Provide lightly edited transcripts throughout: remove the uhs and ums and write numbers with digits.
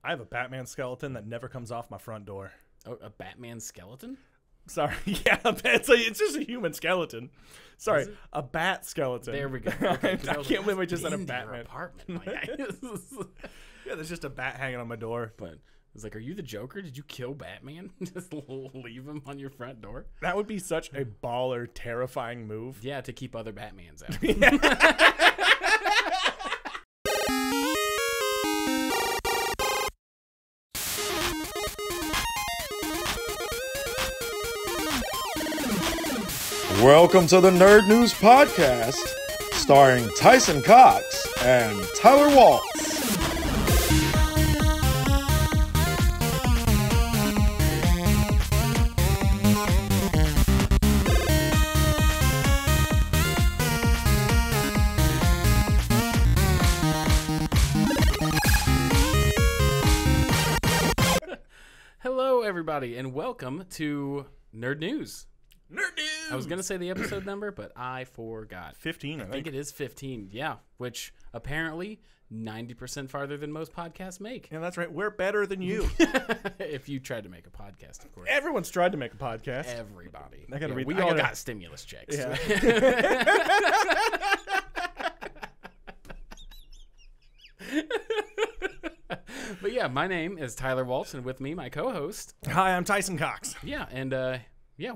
I have a Batman skeleton that never comes off my front door. Oh, a Batman skeleton? Sorry, yeah, it's just a human skeleton. Sorry, a bat skeleton. There we go. Okay, I can't believe I just said a Batman Batman. apartment. My guy. Yeah, there's just a bat hanging on my door. But it's like, are you the Joker? Did you kill Batman? Just leave him on your front door? That would be such a baller, terrifying move. Yeah, to keep other Batmans out. Welcome to the Nerd News Podcast, starring Tyson Cox and Tyler Waltz. Hello, everybody, and welcome to Nerd News. Nerd news! I was going to say the episode number, but I forgot. 15, I think it is 15, yeah, which apparently 90% farther than most podcasts make. Yeah, that's right. We're better than you. If you tried to make a podcast, of course. Everyone's tried to make a podcast. Everybody. I gotta read- we I all gotta- got stimulus checks. Yeah. But yeah, my name is Tyler Waltz, and with me, my co-host. Hi, I'm Tyson Cox. Yeah, and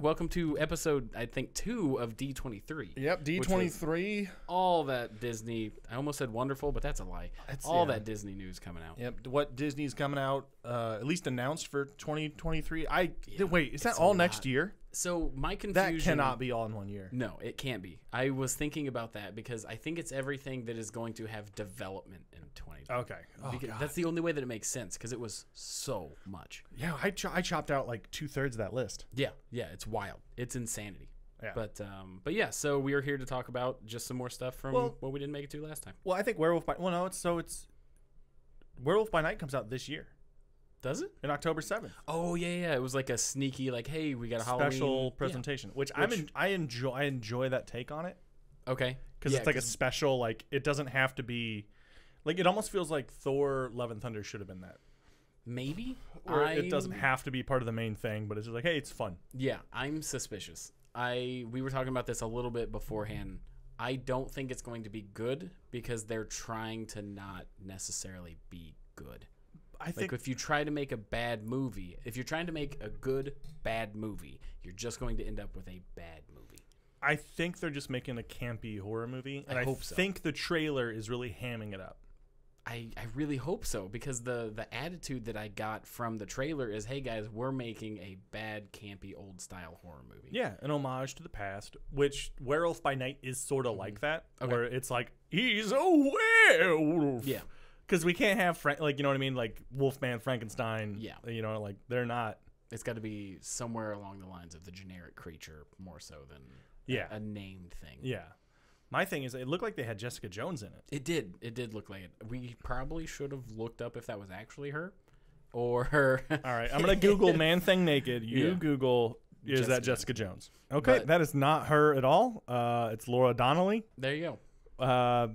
welcome to episode, I think, 2 of D23. Yep, D23. All that Disney, I almost said wonderful, but that's a lie. That Disney news coming out. Yep, what Disney's coming out, at least announced for 2023. Wait, is that it's all a next lot. year? So my confusion... That cannot be all in 1 year. No, it can't be. I was thinking about that because I think it's everything that is going to have development in 2020. Okay. Oh, Because God. that's the only way that it makes sense because it was so much. Yeah, I chopped out like 2/3 of that list. Yeah, it's wild. It's insanity. Yeah. But yeah, so we are here to talk about just some more stuff from what we didn't make it to last time. Well, I think Werewolf by Werewolf by Night comes out this year Does it? in October 7th. Oh yeah. It was like a sneaky, like, hey, we got a Special Halloween presentation, which I enjoy that take on it Yeah. Okay. because it's like a special. Like it doesn't have to be, like it almost feels like Thor: Love and Thunder should have been that. Maybe. Or it doesn't have to be part of the main thing, but it's just like, hey, it's fun. Yeah, I'm suspicious. We were talking about this a little bit beforehand. I don't think it's going to be good because they're trying to not necessarily be good. I think Like if you try to make a bad movie, if you're trying to make a good bad movie, you're just going to end up with a bad movie. I think they're just making a campy horror movie, and I hope so. think the trailer is really hamming it up. I really hope so because the attitude that I got from the trailer is, hey guys, we're making a bad campy old style horror movie. Yeah, an homage to the past, which Werewolf by Night is sort of like that, Okay. where it's like he's a werewolf. Yeah. Because we can't have like, you know what I mean, like Wolfman, Frankenstein. Yeah. You know, like they're not. It's got to be somewhere along the lines of the generic creature more so than a named thing. Yeah. My thing is, it looked like they had Jessica Jones in it. It did. It did look like it. We probably should have looked up if that was actually her or her. All right, I'm gonna Google Man Thing Naked. You Yeah. Google, is that Jessica Jones? Okay, But- that is not her at all. It's Laura Donnelly. There you go.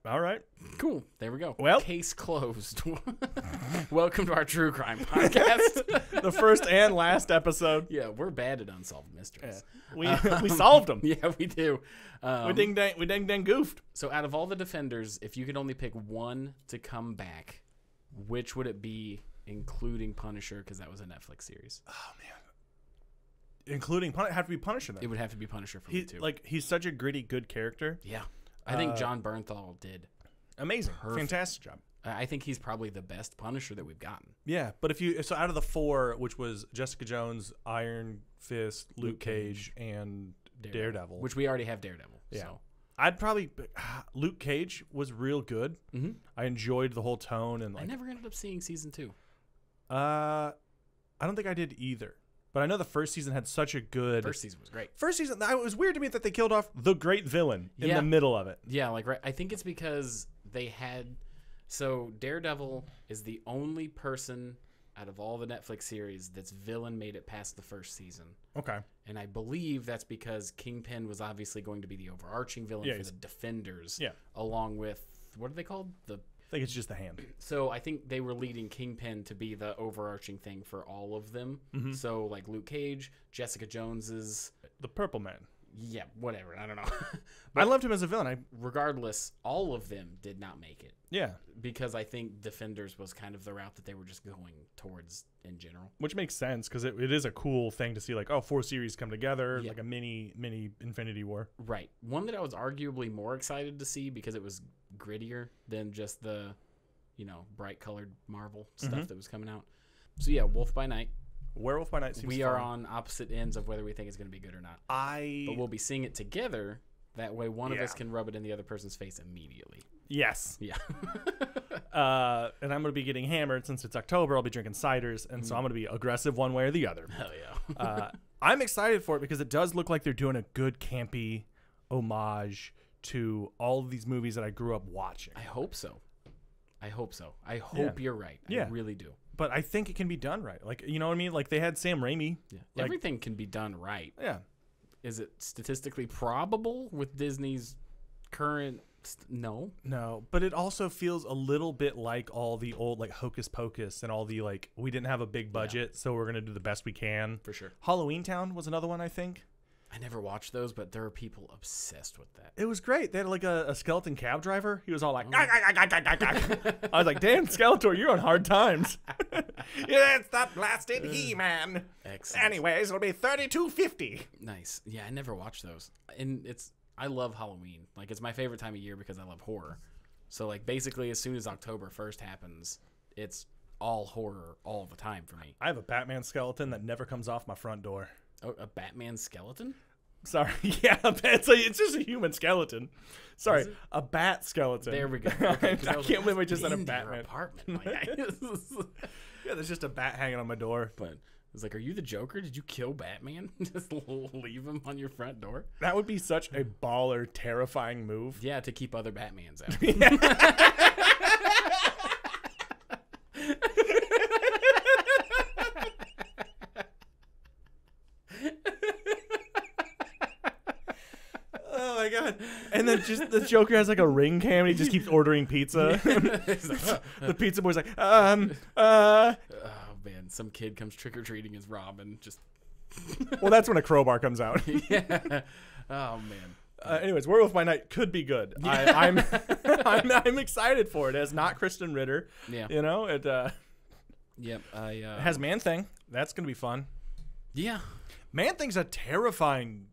All right. Cool. There we go. Well- Case closed. Welcome to our true crime podcast. The first and last episode. Yeah, we're bad at unsolved mysteries. We solved them. Yeah, we do. We ding dang goofed. So out of all the defenders, if you could only pick one to come back, which would it be, including Punisher, because that was a Netflix series? Oh man. Including have to be Punisher then. It would have to be Punisher for me too. He's such a gritty, good character. Yeah. I think John Bernthal did. Amazing. Perfect. Fantastic job. I think he's probably the best Punisher that we've gotten. Yeah, but out of the 4, which was Jessica Jones, Iron Fist, Luke Cage, and Daredevil, Which we already have Daredevil. Yeah. So. I'd probably Luke Cage was real good. Mm-hmm. I enjoyed the whole tone and I never ended up seeing season 2. I don't think I did either. But I know the first season had such a good First season was great. First season, it was weird to me that they killed off the great villain in Yeah. the middle of it. Yeah, like right. I think it's because they had. So Daredevil is the only person out of all the Netflix series that's villain made it past the first season. Okay. And I believe that's because Kingpin was obviously going to be the overarching villain for the Defenders. Yeah. Along with, what are they called? I think it's just the hand. So I think they were leading Kingpin to be the overarching thing for all of them. So like Luke Cage, Jessica Jones's, The Purple Man. yeah, whatever. I don't know. I loved him as a villain. Regardless, all of them did not make it. Yeah. Because I think Defenders was kind of the route that they were just going towards in general. Which makes sense because it is a cool thing to see, like, oh, 4 series come together, like a mini Infinity War. Right. One that I was arguably more excited to see because it was grittier than just the, bright colored Marvel stuff that was coming out. So yeah, Wolf by Night. Werewolf by Night seems We fun. are on opposite ends of whether we think it's going to be good or not. But we'll be seeing it together. That way one of us can rub it in the other person's face immediately. Yes. Yeah. And I'm going to be getting hammered since it's October. I'll be drinking ciders, and so I'm going to be aggressive one way or the other. Hell yeah. I'm excited for it because it does look like they're doing a good campy homage to all of these movies that I grew up watching. I hope so. I hope you're right. I really do. But I think it can be done right. Like, you know what I mean? Like, they had Sam Raimi. Yeah. Like, Everything can be done right. yeah. Is it statistically probable with Disney's current... No. No, but it also feels a little bit like all the old, like, Hocus Pocus and all the, like, we didn't have a big budget, so we're going to do the best we can. For sure. Halloween Town was another one, I think. I never watched those, but there are people obsessed with that. It was great. They had, like, a skeleton cab driver. He was all like, I was like, damn, Skeletor, you're on hard times. Yeah, it's that blasted He-Man. Excellent. Anyways, it'll be $32.50. Nice. Yeah, I never watched those. And I love Halloween. Like, it's my favorite time of year because I love horror. So, like, basically, as soon as October 1st happens, it's all horror all the time for me. I have a Batman skeleton that never comes off my front door. Oh, a Batman skeleton? Sorry. Yeah, it's just a human skeleton. Sorry, a bat skeleton. There we go. Okay, I can't believe I just said a Your Batman. apartment. Like, Yeah, there's just a bat hanging on my door. but it's like, are you the Joker? Did you kill Batman? Just leave him on your front door? That would be such a baller, terrifying move. Yeah, to keep other Batmans out. Oh my god! And then just the Joker has like a ring cam, and he just keeps ordering pizza. The pizza boy's like, Oh man, some kid comes trick or treating as Robin. Just Well, that's when a crowbar comes out. yeah. Oh man. Anyways, Werewolf by Night could be good. I'm excited for it. It has not Kristen Ritter. Yeah. You know it. Yep. It has Man-Thing. That's gonna be fun. Yeah. Man-Thing's a terrifying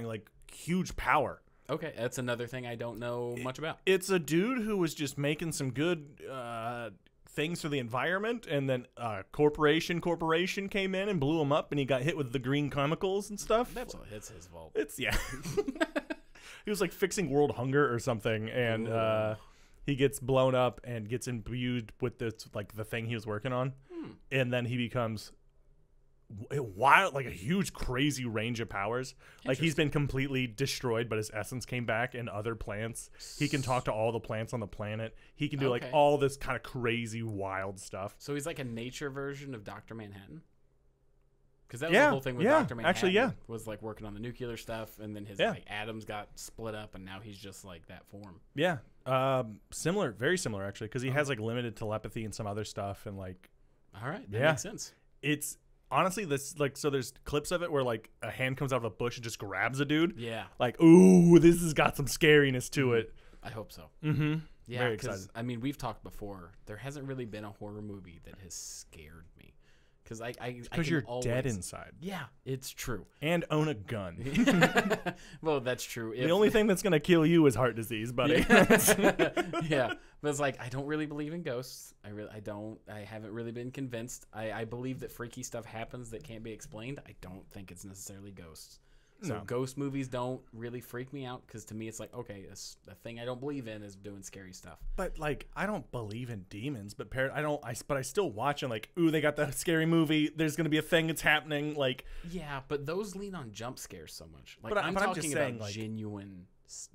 like huge power. Okay, that's another thing I don't know much about. It's a dude who was just making some good things for the environment, and then corporation came in and blew him up, and he got hit with the green chemicals and stuff. It's his fault. It's he was like fixing world hunger or something, and he gets blown up and gets imbued with this, like, the thing he was working on, and then he becomes wild, like a huge crazy range of powers. Like, he's been completely destroyed, but his essence came back, and other plants, he can talk to all the plants on the planet. He can do like all this kind of crazy wild stuff. So he's like a nature version of Dr. Manhattan, because that was the whole thing with Dr. Manhattan. Actually, was like working on the nuclear stuff, and then his like atoms got split up, and now he's just like that form. Similar, very similar actually, because he has like limited telepathy and some other stuff, and like all right, that makes sense. It's honestly, this, like, so there's clips of it where like a hand comes out of a bush and just grabs a dude. Yeah. Like, ooh, this has got some scariness to it. I hope so. Mm-hmm. Yeah, because I mean, we've talked before. There hasn't really been a horror movie that has scared me. Because you're dead inside. Yeah, it's true. And own a gun. Well, that's true. The only thing that's gonna kill you is heart disease, buddy. Yeah, but it's like, I don't really believe in ghosts. I haven't really been convinced. I believe that freaky stuff happens that can't be explained. I don't think it's necessarily ghosts. So ghost movies don't really freak me out, because to me it's like, okay, a thing I don't believe in is doing scary stuff. But like, I don't believe in demons, but I still watch and like, ooh, they got the scary movie. There's gonna be a thing that's happening. Like, yeah, but those lean on jump scares so much. Like, but I'm just talking saying, about like, genuine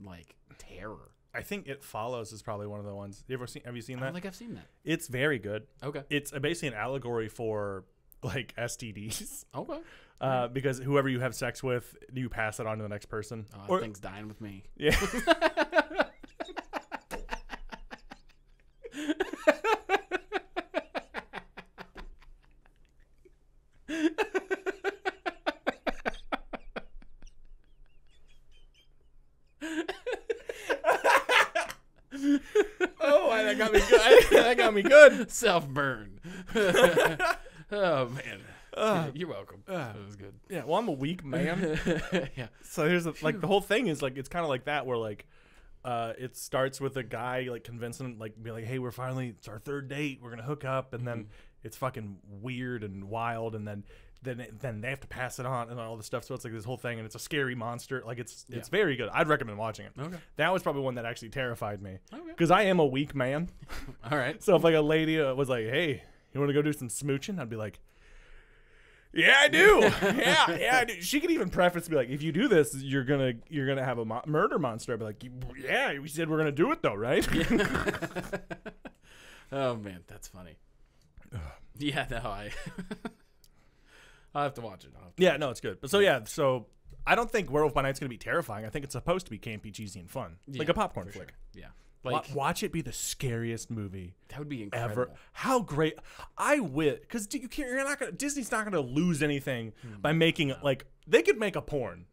like terror. I think It Follows is probably one of the ones. Have you seen that? I don't think I've seen that. It's very good. Okay. It's basically an allegory for like STDs. Okay. Because whoever you have sex with, you pass it on to the next person. Or thing's dying with me. Yeah. That got me good. That got me good. Self burn. Oh man. You're welcome. That was good. Yeah. Well, I'm a weak man. Yeah. So here's the whole thing is like it's kind of like that where like it starts with a guy like convincing like be like, hey, it's our third date, we're gonna hook up, and then it's fucking weird and wild, and then they have to pass it on and all this stuff. So it's like this whole thing, and it's a scary monster. Like it's very good. I'd recommend watching it. Okay. That was probably one that actually terrified me because I am a weak man. All right. So if like a lady was like, hey, you want to go do some smooching? I'd be like, yeah, I do. yeah, I do. She could even preface to be like, if you do this, you're gonna have a murder monster. I'd be like, yeah, we said we're gonna do it though, right? Oh man, that's funny. Yeah, no, I'll have to watch it. Yeah, no, it's good. But so I don't think Werewolf by Night's gonna be terrifying. I think it's supposed to be campy, cheesy, and fun, like a popcorn flick. Sure. Yeah. Like, watch it be the scariest movie that would be incredible. Ever. How great! I will, because you can't. You're not gonna. Disney's not gonna lose anything by making like they could make a porn,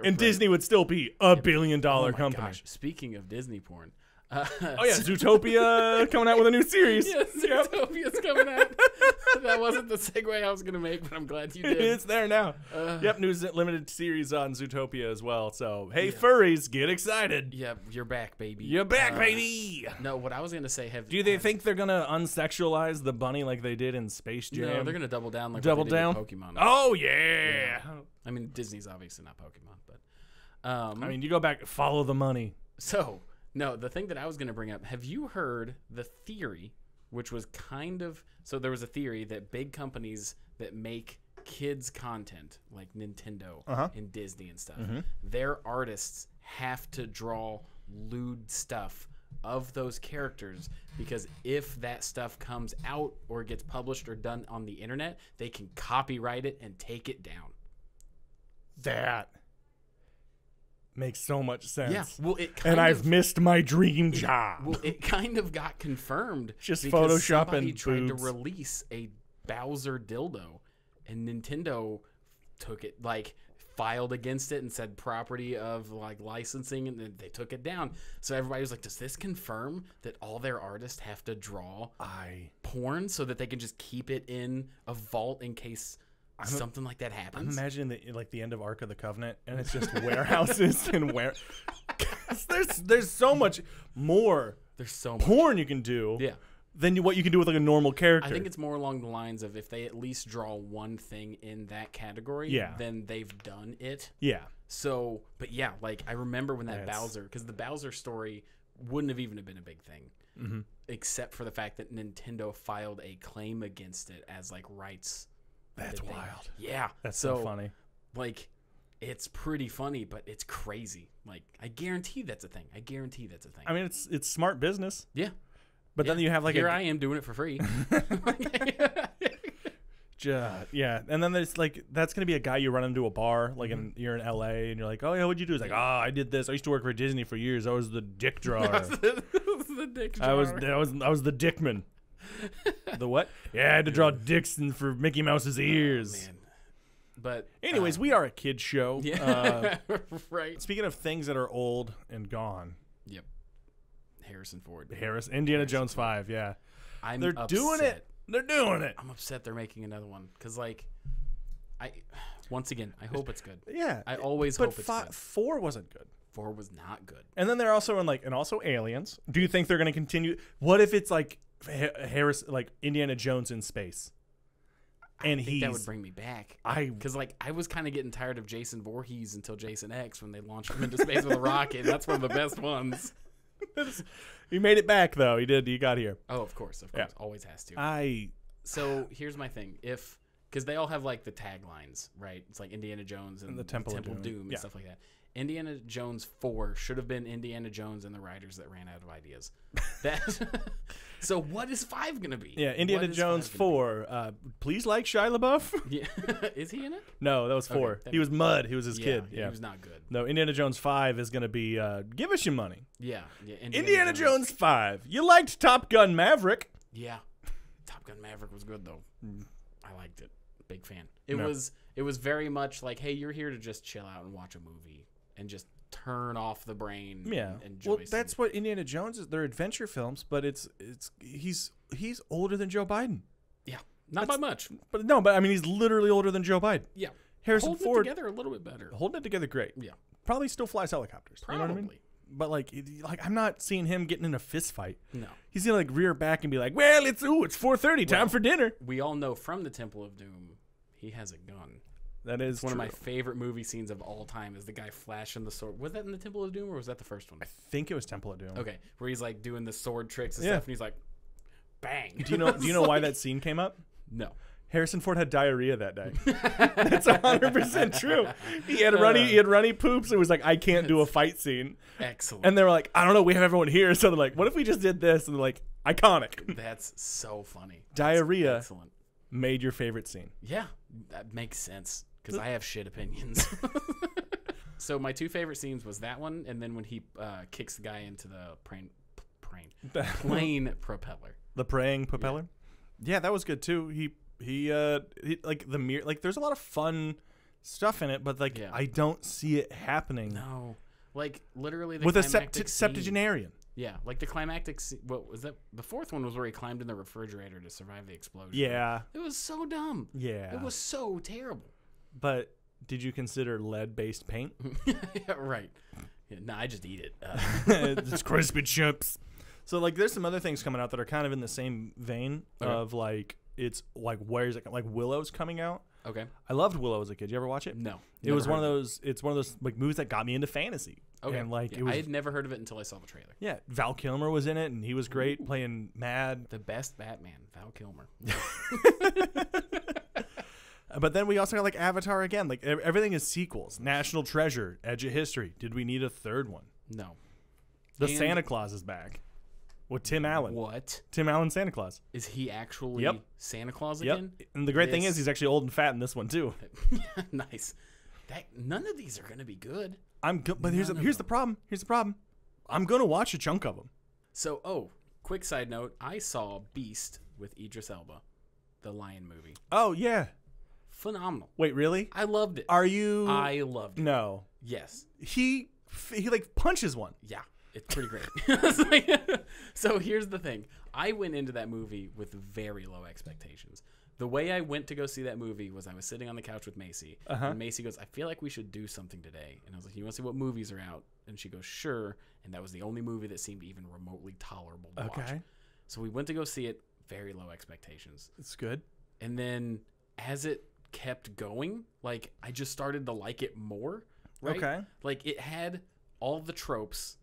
and Disney would still be $1 billion company. Gosh. Speaking of Disney porn, Zootopia coming out with a new series. Yeah, Zootopia's coming out. That wasn't the segue I was gonna make, but I'm glad you did. It's there now. New limited series on Zootopia as well. So hey, furries, get excited. Yeah, you're back, baby. You're back, baby. No, what I was gonna say, do they think they're gonna unsexualize the bunny like they did in Space Jam? No, they're gonna double down like double what they down. did with Pokemon. Oh yeah. I mean, Disney's obviously not Pokemon, but I mean, you go back, follow the money. So no, the thing that I was gonna bring up. Have you heard the theory? Which was kind of so there was a theory that big companies that make kids content like Nintendo and Disney and stuff, their artists have to draw lewd stuff of those characters because if that stuff comes out or gets published or done on the internet, they can copyright it and take it down. That makes so much sense. Yeah, well, I've missed my dream job. Well, it kind of got confirmed. Just because Photoshop somebody and tried boobs. to release a Bowser dildo, and Nintendo took it, like filed against it and said property of like licensing, and then they took it down. So everybody was like, "Does this confirm that all their artists have to draw porn so that they can just keep it in a vault in case?" Something like that happens. I'm imagining the end of Ark of the Covenant, and it's just warehouses and there's so much more. There's so much porn you can do. Yeah. Than what you can do with like a normal character. I think it's more along the lines of if they at least draw one thing in that category, then they've done it. Yeah. So, but yeah, like I remember when that Bowser, because the Bowser story wouldn't have even been a big thing, except for the fact that Nintendo filed a claim against it as like rights. That's wild. Yeah. That's so funny. Like, it's pretty funny, but it's crazy. Like, I guarantee that's a thing. I mean, it's smart business. Yeah. But then you have like I am doing it for free. Yeah. And then there's like, that's going to be a guy you run into a bar, like you're in LA and you're like, oh yeah, what'd you do? It's like, I did this. I used to work for Disney for years. I was the dick drawer. I was the dick drawer. I was the dickman. The what? Yeah, I had to draw dicks for Mickey Mouse's ears. Oh, man. But anyways, we are a kid show. Yeah, right. Speaking of things that are old and gone. Yep. Harrison Ford. Indiana Jones 5. Yeah. They're upset. doing it. They're doing it. I'm upset they're making another one because, like, once again, I hope it's good. Yeah. I always hope it's good. 4 wasn't good. 4 was not good. And then they're also and also Aliens. Do you think they're going to continue? What if it's like Indiana Jones in space? And I think that would bring me back. Because I was kind of getting tired of Jason Voorhees until Jason X when they launched him into space with a rocket. That's one of the best ones. He made it back though. He did. He got here. Oh, of course. Yeah. Always has to. So here's my thing. Because they all have like the taglines, right? It's like Indiana Jones and the Temple of Doom and stuff like that. Indiana Jones 4 should have been Indiana Jones and the writers that ran out of ideas. So what is 5 going to be? Yeah, Indiana Jones 4. Please like Shia LaBeouf. Yeah. Is he in it? No, that was 4. Okay, he was Mud. He was his kid. Yeah, he was not good. No, Indiana Jones 5 is going to be give us your money. Yeah. Indiana Jones 5. You liked Top Gun Maverick. Yeah. Top Gun Maverick was good, though. I liked it. Big fan. It was very much like, hey, you're here to just chill out and watch a movie and just turn off the brain. Yeah. And enjoy Well, that's what Indiana Jones is. They're adventure films, but he's older than Joe Biden. Yeah, not by much. But I mean, he's literally older than Joe Biden. Yeah. Harrison Holding Ford it together a little bit better. holding it together great. Yeah. Probably still flies helicopters. Probably. You know what I mean? But like I'm not seeing him getting in a fist fight. No. He's gonna like rear back and be like, "Well, it's 4:30, time for dinner." We all know from the Temple of Doom, he has a gun. That is One of my favorite movie scenes of all time is the guy flashing the sword. Was that in the Temple of Doom or was that the first one? I think it was Temple of Doom. Okay, where he's like doing the sword tricks and stuff, and he's like, bang. Do you know why that scene came up? No. Harrison Ford had diarrhea that day. That's 100% true. He had runny poops. It was like, I can't do a fight scene. Excellent. And they were like, I don't know, we have everyone here. So they're like, what if we just did this? And they're like, iconic. That's so funny. Diarrhea That's excellent. Made your favorite scene. Yeah, that makes sense because I have shit opinions. So my two favorite scenes was that one, and then when he kicks the guy into the plane propeller. The praying propeller. Yeah, that was good too. He like the mirror. Like there's a lot of fun stuff in it, but like I don't see it happening. No, like literally with a septuagenarian. Yeah, like the climactic. What was that? The fourth one was where he climbed in the refrigerator to survive the explosion. Yeah, it was so dumb. Yeah, it was so terrible. But did you consider lead-based paint? Yeah, right. Yeah, no, I just eat it. It's crispy chips. So like, there's some other things coming out that are kind of in the same vein of like, it's like, where's it? Like Willow's coming out. Okay. I loved Willow as a kid. Did you ever watch it? No. It was one of those. It's one of those like movies that got me into fantasy. Okay. And like it was. I had never heard of it until I saw the trailer. Yeah, Val Kilmer was in it, and he was great playing Mad. The best Batman, Val Kilmer. But then we also got like Avatar again. Like everything is sequels. National Treasure, Edge of History. Did we need a third one? No. The Santa Claus is back with Tim Allen. What? Tim Allen Santa Claus. Is he actually Santa Claus again? And the great thing is he's actually old and fat in this one too. Nice. None of these are gonna be good. But here's the problem. Here's the problem. I'm gonna watch a chunk of them. So, quick side note: I saw Beast with Idris Elba, the Lion movie. Oh yeah. Phenomenal. Wait, really? I loved it. Are you? I loved it. No. Yes. He like punches one. Yeah, it's pretty great. So here's the thing. I went into that movie with very low expectations. The way I went to go see that movie was I was sitting on the couch with Macy. And Macy goes, I feel like we should do something today. And I was like, you want to see what movies are out? And she goes, sure. And that was the only movie that seemed even remotely tolerable to watch. So we went to go see it. Very low expectations. It's good. And then as it kept going, like I just started to like it more. Right? Okay. Like it had all the tropes,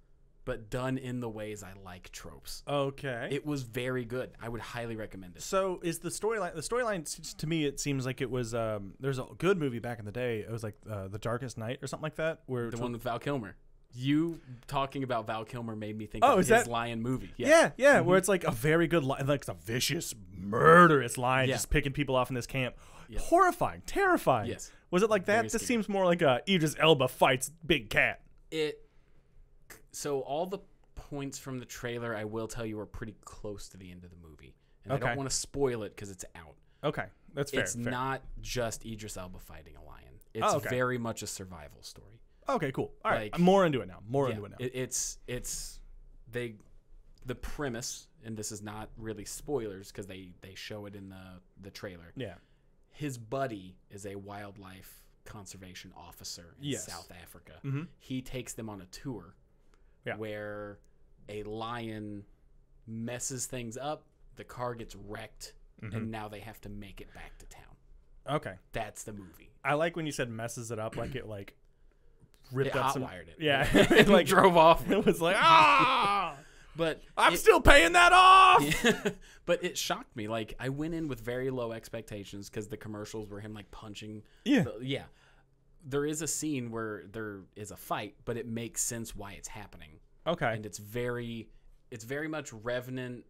but done in the ways I like tropes. Okay. It was very good. I would highly recommend it. So is the storyline? The storyline to me, it seems like it was. There's a good movie back in the day. It was like The Darkest Night or something like that. Where the one with Val Kilmer. You talking about Val Kilmer made me think of his Lion movie. Yeah. Where it's like a very good, like a vicious, murderous lion just picking people off in this camp. Yeah. Horrifying, terrifying. Yes. Was it like that? This seems more like Idris Elba fights big cat. So all the points from the trailer, I will tell you, are pretty close to the end of the movie, and I don't want to spoil it because it's out. Okay, that's fair. It's not just Idris Elba fighting a lion. It's very much a survival story. Okay, cool. All right, I'm more into it now. It's the premise, and this is not really spoilers because they show it in the trailer. Yeah. His buddy is a wildlife conservation officer in South Africa. Mm-hmm. He takes them on a tour where a lion messes things up, the car gets wrecked, and now they have to make it back to town. Okay. That's the movie. I like when you said messes it up, like it ripped up hot-wired it. Yeah. It like drove off. It was like, ah! But I'm still paying that off. Yeah, but it shocked me. Like I went in with very low expectations because the commercials were him like punching. Yeah. There is a scene where there is a fight, but it makes sense why it's happening. Okay. And it's very much Revenant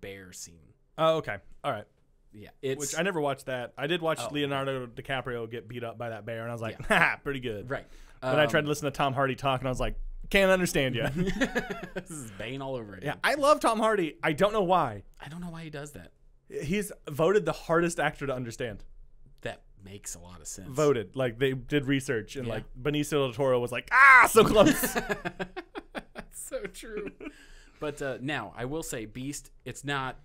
bear scene. Oh, okay. All right. Yeah. Which I never watched that. I did watch Leonardo DiCaprio get beat up by that bear, and I was like, ha, pretty good. Right. Then I tried to listen to Tom Hardy talk, and I was like, can't understand you. This is Bane all over again. Yeah, I love Tom Hardy. I don't know why. I don't know why he does that. He's voted the hardest actor to understand. That makes a lot of sense. Voted. Like, they did research, and, Yeah. like, Benicio del Toro was like, so close. So true. But now, I will say, Beast, it's not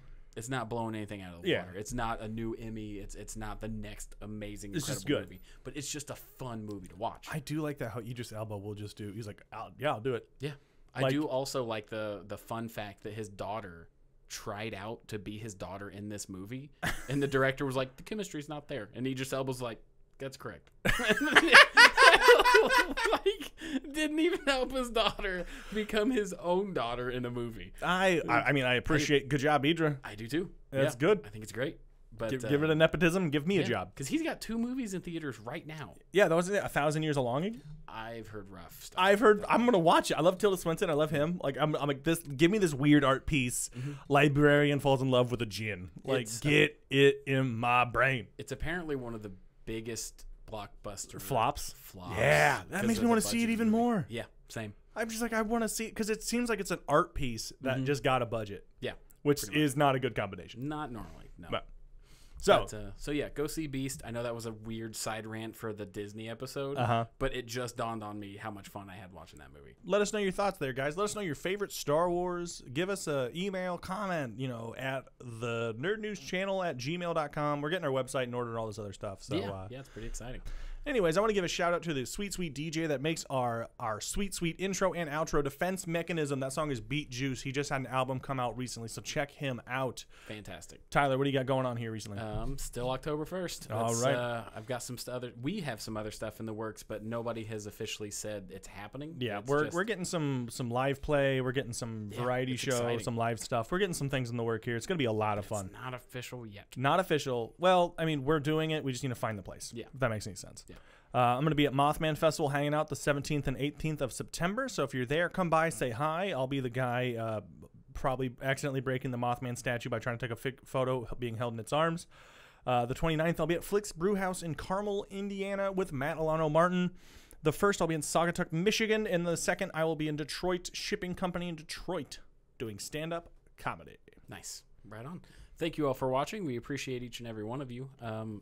blowing anything out of the water. It's not a new Emmy. It's not the next amazing, It's just incredible good. movie. But it's just a fun movie to watch. I do like that how Idris Elba will just do. He's like, I'll do it. Yeah. I Like- do also like the fun fact that his daughter tried out to be his daughter in this movie, and the director was like, the chemistry's not there, and Idris Elba's like, that's correct. Like, didn't even help his daughter become his own daughter in a movie. I mean, I appreciate. Good job, Idra. I do too. That's Yeah, good. I think it's great. But Give it a nepotism. Give me a job. because he's got 2 movies in theaters right now. Yeah, that was it. 1,000 Years of Longing. I've heard rough stuff. I've heard. I'm gonna watch it. I love Tilda Swinton. I love him. Like I'm like this. Give me this weird art piece. Librarian falls in love with a djinn. Like It's, get it in my brain. It's apparently one of the biggest blockbuster Flops. flops. Yeah, that 'cause makes of me the want to see it budget of even the movie. more. Yeah, same. I'm just like I want to see it because it seems like it's an art piece that just got a budget, Yeah, which pretty much. is not a good combination. Not normally. No. But so So yeah, go see Beast. I know that was a weird side rant for the Disney episode, but it just dawned on me how much fun I had watching that movie. let us know your thoughts there, guys. Let us know your favorite Star Wars. Give us a email, comment, at the Nerd News Channel at gmail.com. We're getting our website in order and all this other stuff. So Yeah, it's pretty exciting. anyways, I want to give a shout out to the sweet DJ that makes our sweet intro and outro, Defense Mechanism. That song is Beat Juice. He just had an album come out recently, so check him out. Fantastic. Tyler, what do you got going on here recently? Still October 1st. All right. I've got some we have some other stuff in the works, but nobody has officially said it's happening. Yeah, It's we're getting some live play. We're getting some variety it's show, exciting. some live stuff. We're getting some things in the work here. It's going to be a lot of fun. It's not official yet. Not official. Well, I mean, we're doing it. We just need to find the place. Yeah. If that makes any sense. Yeah. I'm going to be at Mothman Festival hanging out the 17th and 18th of September. So if you're there, come by, say hi. I'll be the guy probably accidentally breaking the Mothman statue by trying to take a photo being held in its arms. The 29th, I'll be at Flick's Brewhouse in Carmel, Indiana with Matt Alano Martin. The 1st, I'll be in Saugatuck, Michigan. And the 2nd, I will be in Detroit Shipping Company in Detroit doing stand-up comedy. Nice. Right on. Thank you all for watching. We appreciate each and every one of you.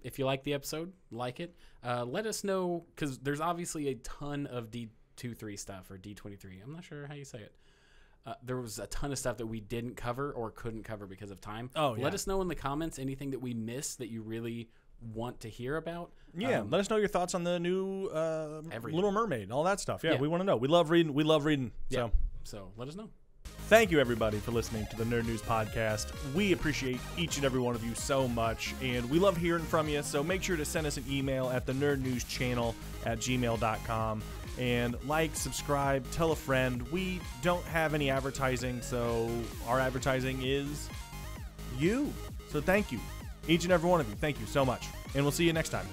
If you like the episode, like it. Let us know, because there's obviously a ton of D23 stuff, or D23. I'm not sure how you say it. There was a ton of stuff that we didn't cover or couldn't cover because of time. Oh, yeah. Let us know in the comments anything that we missed that you really want to hear about. Yeah, let us know your thoughts on the new Little Mermaid, all that stuff. Yeah, we want to know. We love reading. Yeah. So So let us know. thank you, everybody, for listening to the Nerd News Podcast. We appreciate each and every one of you so much, and we love hearing from you. So make sure to send us an email at the Nerd News Channel at gmail.com. And like, subscribe, tell a friend. We don't have any advertising, so our advertising is you. So thank you, each and every one of you. Thank you so much. And we'll see you next time.